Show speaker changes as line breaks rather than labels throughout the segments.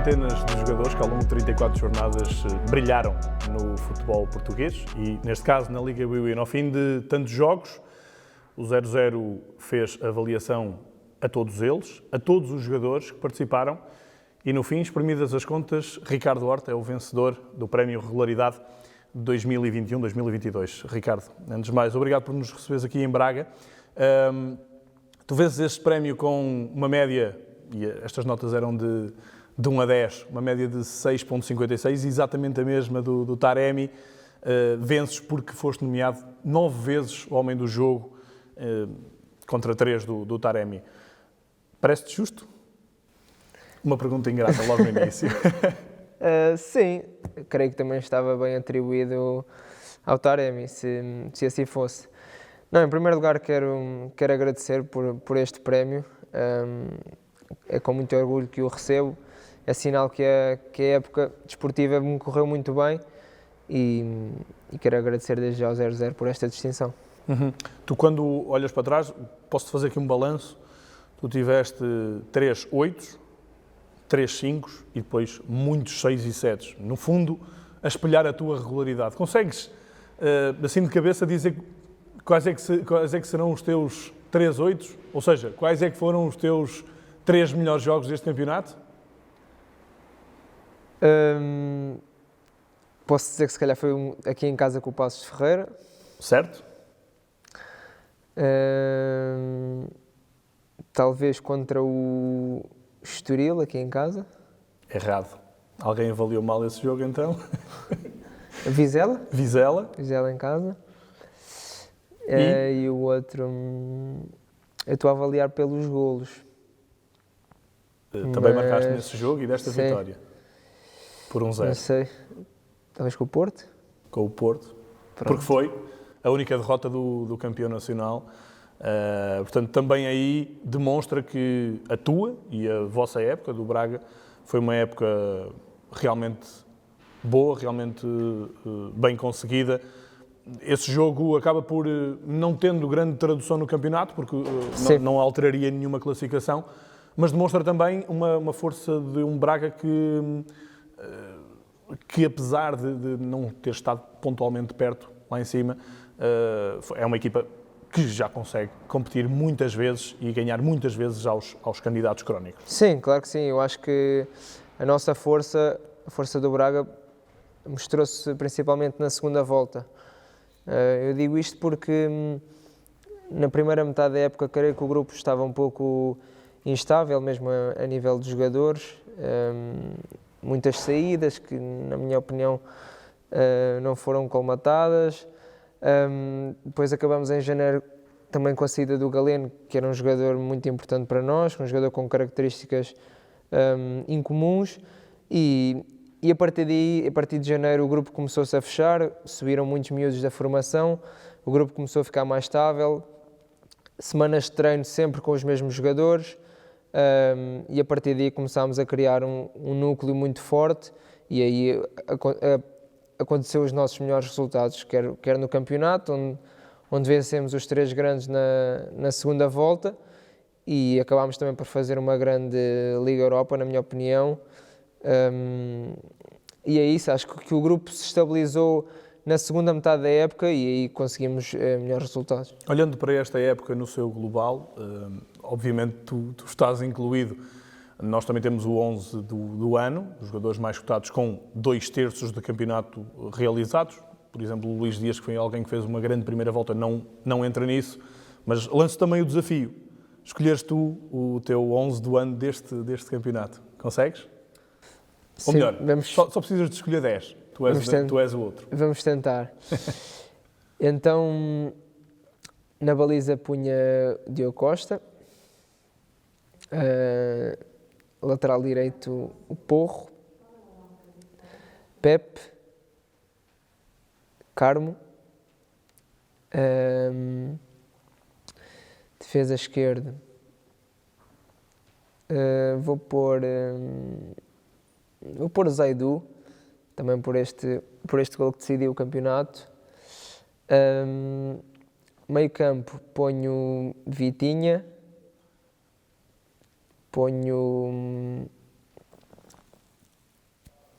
centenas de jogadores que ao longo de 34 jornadas brilharam no futebol português e, neste caso, na Liga Biwin. Ao fim de tantos jogos, o 0-0 fez avaliação a todos eles, a todos os jogadores que participaram e, no fim, espremidas as contas, Ricardo Horta é o vencedor do Prémio Regularidade de 2021-2022. Ricardo, antes de mais, obrigado por nos receberes aqui em Braga. Tu vences este prémio com uma média, e estas notas eram de 1 a 10, uma média de 6,56, exatamente a mesma do Taremi. Vences porque foste nomeado 9 vezes o homem do jogo, contra 3 do Taremi. Parece-te justo? Uma pergunta ingrata logo no início.
Sim, creio que também estava bem atribuído ao Taremi, se assim fosse. Não, em primeiro lugar quero agradecer por este prémio. É com muito orgulho que o recebo. É sinal que a época desportiva me correu muito bem e quero agradecer desde já ao 0-0 por esta distinção.
Uhum. Tu, quando olhas para trás, posso-te fazer aqui um balanço. Tu tiveste 3 8, 3 5 e depois muitos 6 e 7. No fundo, a espelhar a tua regularidade. Consegues, assim de cabeça, dizer quais é que serão os teus 3 8? Ou seja, quais é que foram os teus 3 melhores jogos deste campeonato?
Posso dizer que se calhar foi aqui em casa com o Passos de Ferreira.
Certo.
Talvez contra o Estoril, aqui em casa.
Errado. Alguém avaliou mal esse jogo, então?
Vizela.
Vizela
em casa. E o outro, eu estou a avaliar pelos golos.
Também marcaste nesse jogo e desta
sim.
vitória. Por 1-0.
Não sei. Talvez com o Porto?
Com o Porto.
Pronto.
Porque foi a única derrota do campeão nacional. Portanto, também aí demonstra que a tua e a vossa época do Braga foi uma época realmente boa, realmente bem conseguida. Esse jogo acaba por não tendo grande tradução no campeonato, porque não alteraria nenhuma classificação, mas demonstra também uma força de um Braga que apesar de não ter estado pontualmente perto lá em cima, é uma equipa que já consegue competir muitas vezes e ganhar muitas vezes aos candidatos crónicos.
Sim, claro que sim. Eu acho que a nossa força, a força do Braga, mostrou-se principalmente na segunda volta. Eu digo isto porque na primeira metade da época creio que o grupo estava um pouco instável, mesmo a nível de jogadores. Muitas saídas que, na minha opinião, não foram colmatadas. Depois acabamos em janeiro também com a saída do Galeno, que era um jogador muito importante para nós, um jogador com características incomuns, e a partir daí, a partir de janeiro, o grupo começou-se a fechar, subiram muitos miúdos da formação, o grupo começou a ficar mais estável, semanas de treino sempre com os mesmos jogadores, e a partir daí começámos a criar um núcleo muito forte, e aí aconteceu os nossos melhores resultados, quer no campeonato, onde vencemos os 3 grandes na segunda volta, e acabámos também por fazer uma grande Liga Europa, na minha opinião. E é isso, acho que o grupo se estabilizou na segunda metade da época e aí conseguimos melhores resultados.
Olhando para esta época no seu global, obviamente tu estás incluído. Nós também temos o 11 do ano, os jogadores mais cotados com 2/3 do campeonato realizados. Por exemplo, o Luís Dias, que foi alguém que fez uma grande primeira volta, não entra nisso. Mas lanço também o desafio. Escolheres tu o teu 11 do ano deste campeonato. Consegues? Ou
Sim,
melhor, só precisas de escolher 10. Tu és o outro.
Vamos tentar. Então, na baliza punha Diogo Costa. Lateral direito, o Porro. Pepe. Carmo. Defesa esquerda. Vou pôr Zaidu, também por este gol que decidiu o campeonato. Meio campo ponho Vitinha, ponho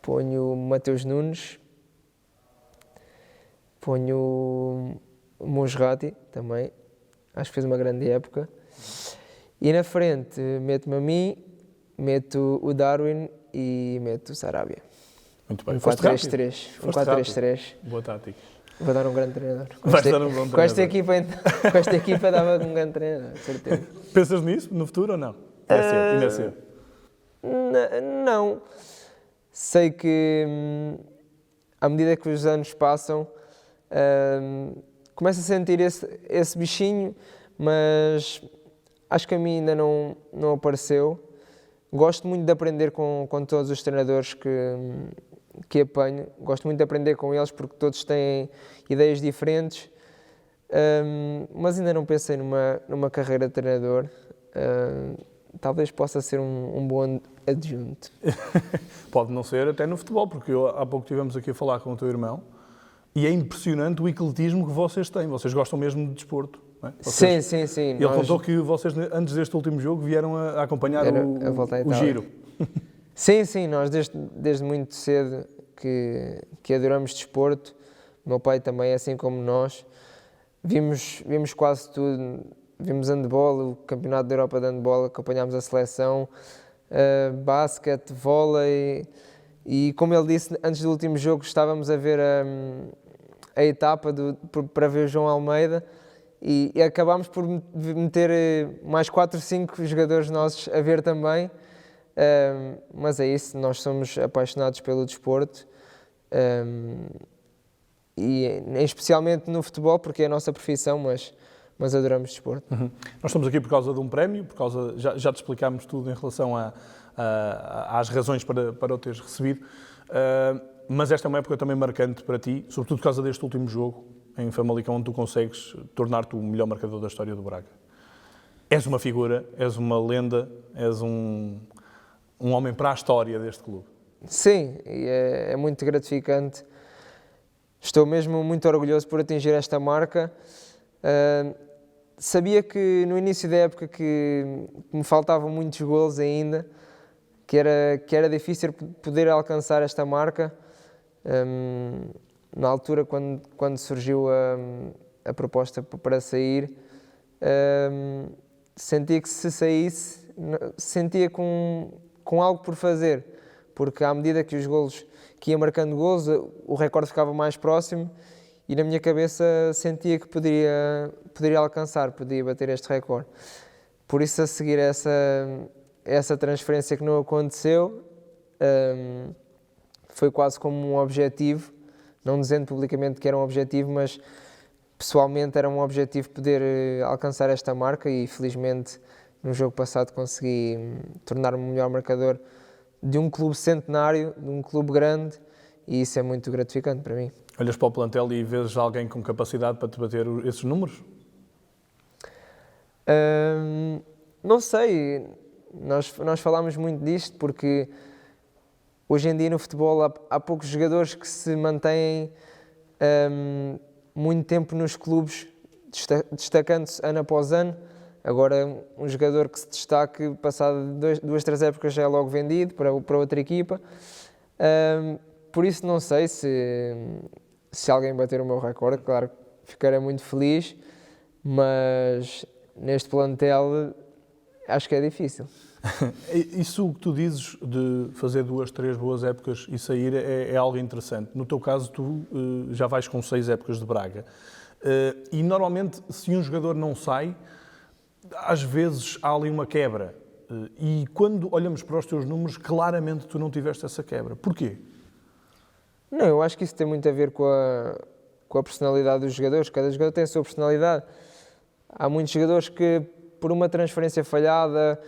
ponho Mateus Nunes, ponho Monserrati também, acho que fez uma grande época. E na frente meto-me a mim, meto o Darwin e meto o Sarabia.
Muito bem.
Um 4-3-3. Um 4-3-3.
Boa tática.
Vou dar um grande treinador.
Vais dar um bom
Com esta
treinador.
com esta equipa dava um grande treinador, de certeza.
Pensas nisso no futuro ou não? É cedo, ainda é cedo.
Não. Sei que à medida que os anos passam, começo a sentir esse bichinho, mas acho que a mim ainda não apareceu. Gosto muito de aprender com todos os treinadores que apanho. Gosto muito de aprender com eles porque todos têm ideias diferentes, mas ainda não pensei numa carreira de treinador. Talvez possa ser um bom adjunto.
Pode não ser até no futebol, porque há pouco estivemos aqui a falar com o teu irmão e é impressionante o ecletismo que vocês têm. Vocês gostam mesmo de desporto, não é? Vocês,
sim.
Ele contou que vocês, antes deste último jogo, vieram a acompanhar o giro.
Sim, nós desde muito cedo que adoramos desporto. O meu pai também, assim como nós. Vimos quase tudo. Vimos handball, o Campeonato da Europa de Handball, acompanhámos a seleção, basquete, vôlei e, como ele disse, antes do último jogo estávamos a ver a etapa para ver o João Almeida e acabámos por meter mais 4 ou 5 jogadores nossos a ver também, mas é isso, nós somos apaixonados pelo desporto e especialmente no futebol, porque é a nossa profissão, mas adoramos desporto.
Nós estamos aqui por causa de um prémio, já te explicámos tudo em relação às razões para o teres recebido, mas esta é uma época também marcante para ti, sobretudo por causa deste último jogo em Famalicão, onde tu consegues tornar-te o melhor marcador da história do Braga. És uma figura, és uma lenda, és um homem para a história deste clube.
Sim, e é muito gratificante. Estou mesmo muito orgulhoso por atingir esta marca. Sabia que no início da época que me faltavam muitos golos ainda, que era difícil poder alcançar esta marca. Na altura, quando surgiu a proposta para sair, sentia que se saísse, sentia com algo por fazer, porque à medida que os golos, que ia marcando golos, o recorde ficava mais próximo. E na minha cabeça sentia que poderia alcançar, podia bater este recorde. Por isso, a seguir essa transferência que não aconteceu, foi quase como um objetivo, não dizendo publicamente que era um objetivo, mas pessoalmente era um objetivo poder alcançar esta marca e felizmente no jogo passado consegui tornar-me o melhor marcador de um clube centenário, de um clube grande, e isso é muito gratificante para mim.
Olhas para o plantel e vês alguém com capacidade para te bater esses números?
Não sei, nós falámos muito disto porque hoje em dia no futebol há poucos jogadores que se mantêm muito tempo nos clubes, destacando-se ano após ano. Agora um jogador que se destaque, passado 2, 3 épocas já é logo vendido para outra equipa. Por isso não sei se alguém bater o meu recorde, claro que ficarei muito feliz, mas neste plantel acho que é difícil.
Isso que tu dizes de fazer 2, 3 boas épocas e sair é algo interessante. No teu caso, tu já vais com 6 épocas de Braga. E normalmente, se um jogador não sai, às vezes há ali uma quebra. E quando olhamos para os teus números, claramente tu não tiveste essa quebra. Porquê?
Não, eu acho que isso tem muito a ver com a personalidade dos jogadores. Cada jogador tem a sua personalidade. Há muitos jogadores que, por uma transferência falhada,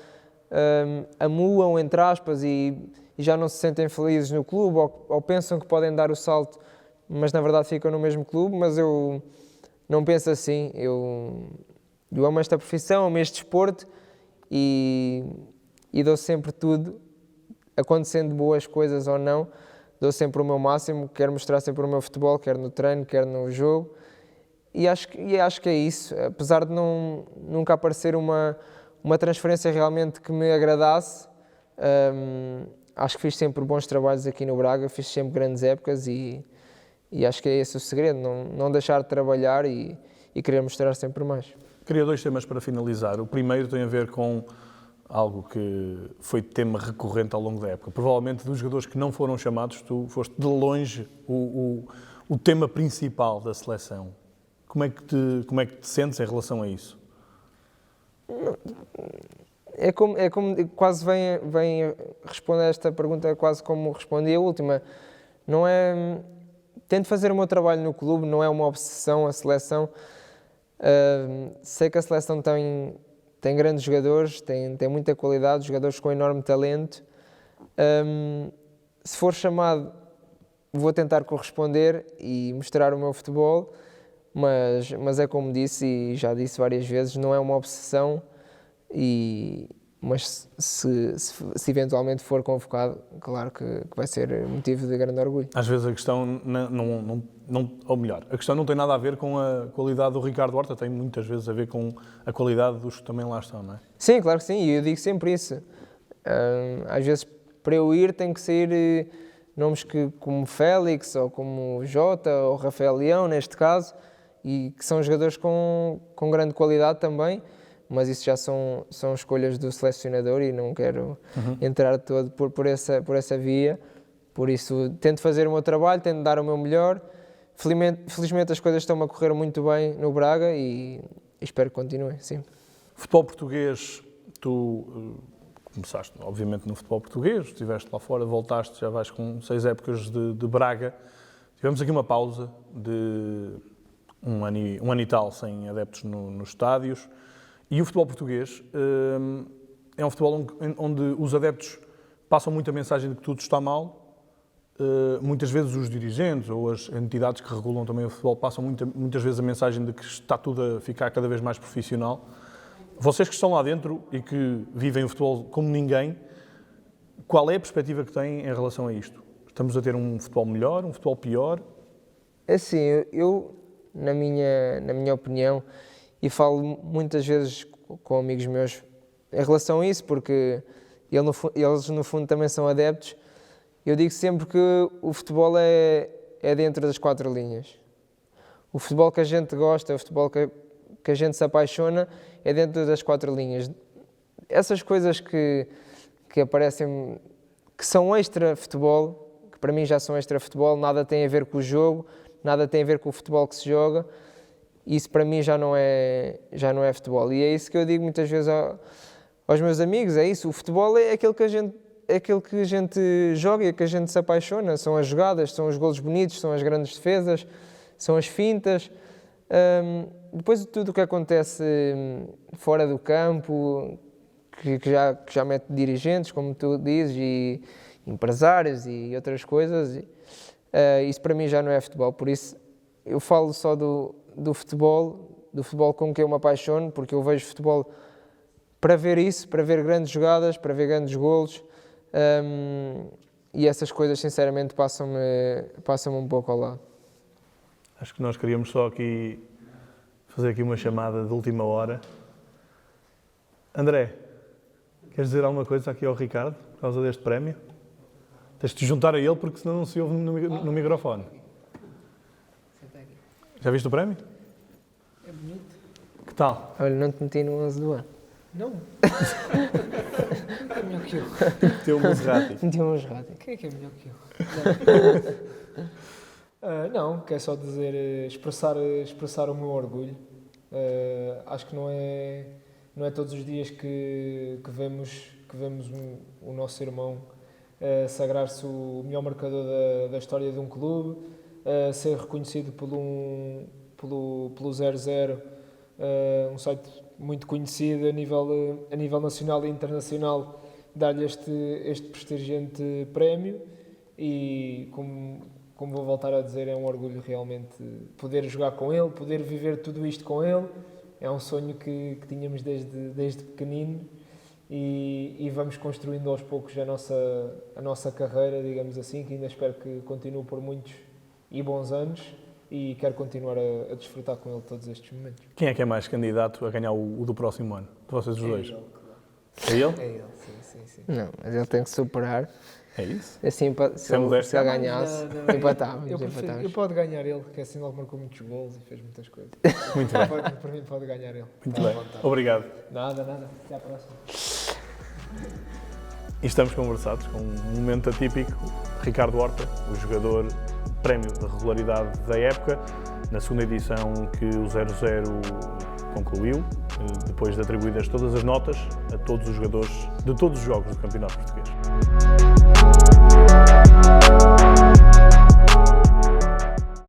amuam, entre aspas, e já não se sentem felizes no clube ou pensam que podem dar o salto, mas na verdade ficam no mesmo clube. Mas eu não penso assim. Eu amo esta profissão, amo este desporto e dou sempre tudo, acontecendo boas coisas ou não. Dou sempre o meu máximo, quero mostrar sempre o meu futebol, quer no treino, quer no jogo. E acho que é isso. Apesar de nunca aparecer uma transferência realmente que me agradasse, acho que fiz sempre bons trabalhos aqui no Braga, fiz sempre grandes épocas e acho que é esse o segredo, não deixar de trabalhar e querer mostrar sempre mais.
Queria 2 temas para finalizar. O primeiro tem a ver com algo que foi tema recorrente ao longo da época. Provavelmente dos jogadores que não foram chamados, tu foste de longe o tema principal da seleção. Como é que te sentes em relação a isso?
É como quase vem responder a esta pergunta quase como respondi a última. Não é... Tento fazer o meu trabalho no clube, não é uma obsessão a seleção. Sei que a seleção tem grandes jogadores, tem muita qualidade, jogadores com enorme talento. Se for chamado, vou tentar corresponder e mostrar o meu futebol, mas é como disse e já disse várias vezes, não é uma obsessão, mas se eventualmente for convocado, claro que vai ser motivo de grande orgulho.
Às vezes a questão ou melhor, a questão não tem nada a ver com a qualidade do Ricardo Horta, tem muitas vezes a ver com a qualidade dos que também lá estão, não é?
Sim, claro que sim, e eu digo sempre isso. Às vezes, para eu ir, tem que sair nomes como Félix, ou como Jota, ou Rafael Leão, neste caso, e que são jogadores com grande qualidade também, mas isso já são escolhas do selecionador e não quero entrar todo por essa via. Por isso, tento fazer o meu trabalho, tento dar o meu melhor. Felizmente as coisas estão a correr muito bem no Braga e espero que continue, sim.
Futebol português, tu começaste obviamente no futebol português, estiveste lá fora, voltaste, já vais com 6 épocas de Braga. Tivemos aqui uma pausa de um ano e tal sem adeptos nos estádios. E o futebol português é um futebol onde os adeptos passam muita mensagem de que tudo está mal. Muitas vezes os dirigentes ou as entidades que regulam também o futebol passam muitas vezes a mensagem de que está tudo a ficar cada vez mais profissional. Vocês que estão lá dentro e que vivem o futebol como ninguém, qual é a perspectiva que têm em relação a isto? Estamos a ter um futebol melhor, um futebol pior?
É assim, eu na minha opinião, e falo muitas vezes com amigos meus em relação a isso, porque eles no fundo também são adeptos, eu digo sempre que o futebol é dentro das 4 linhas. O futebol que a gente gosta, o futebol que a gente se apaixona, é dentro das 4 linhas. Essas coisas que aparecem, que são extra-futebol, que para mim já são extra-futebol, nada tem a ver com o jogo, nada tem a ver com o futebol que se joga, isso para mim já não é futebol. E é isso que eu digo muitas vezes aos meus amigos, é isso, o futebol é aquilo que a gente joga e que a gente se apaixona, são as jogadas, são os golos bonitos, são as grandes defesas, são as fintas. Depois de tudo o que acontece fora do campo, que já mete dirigentes, como tu dizes, e empresários e outras coisas, isso para mim já não é futebol. Por isso eu falo só do futebol com que eu me apaixono, porque eu vejo futebol para ver isso, para ver grandes jogadas, para ver grandes golos, e essas coisas sinceramente passam-me um pouco ao lado.
Acho que nós queríamos só aqui fazer aqui uma chamada de última hora. André, queres dizer alguma coisa aqui ao Ricardo por causa deste prémio? Tens de te juntar a ele porque senão não se ouve no microfone. Já viste o prémio?
É bonito.
Que tal?
Olha, não te meti no 11 do ano.
Não. É melhor que eu.
Teu um Maserati.
Meti um Maserati.
Quem é que é melhor que eu? Não, quero só dizer, expressar o meu orgulho. Acho que não é todos os dias que vemos o nosso irmão sagrar-se o melhor marcador da história de um clube, ser reconhecido pelo 00, um site muito conhecido a nível nacional e internacional, dar-lhe este prestigiante prémio e, como vou voltar a dizer, é um orgulho realmente poder jogar com ele, poder viver tudo isto com ele. É um sonho que tínhamos desde pequenino e vamos construindo aos poucos a nossa carreira, digamos assim, que ainda espero que continue por muitos e bons anos e quero continuar a desfrutar com ele todos estes momentos.
Quem é que é mais candidato a ganhar o do próximo ano? De vocês os dois? É ele?
É ele, sim.
Não, mas ele tem que superar.
É isso.
Assim, se
é modesto,
se ele ganhasse, empatávamos.
Eu pode ganhar ele, que assim logo marcou muitos gols e fez muitas coisas.
Muito bem.
Para mim pode ganhar ele.
Muito bem. Obrigado.
Nada. Até à próxima.
E estamos conversados com um momento atípico. Ricardo Horta, o jogador prémio de regularidade da época, na segunda edição que o 00 concluiu, depois de atribuídas todas as notas a todos os jogadores de todos os jogos do Campeonato Português.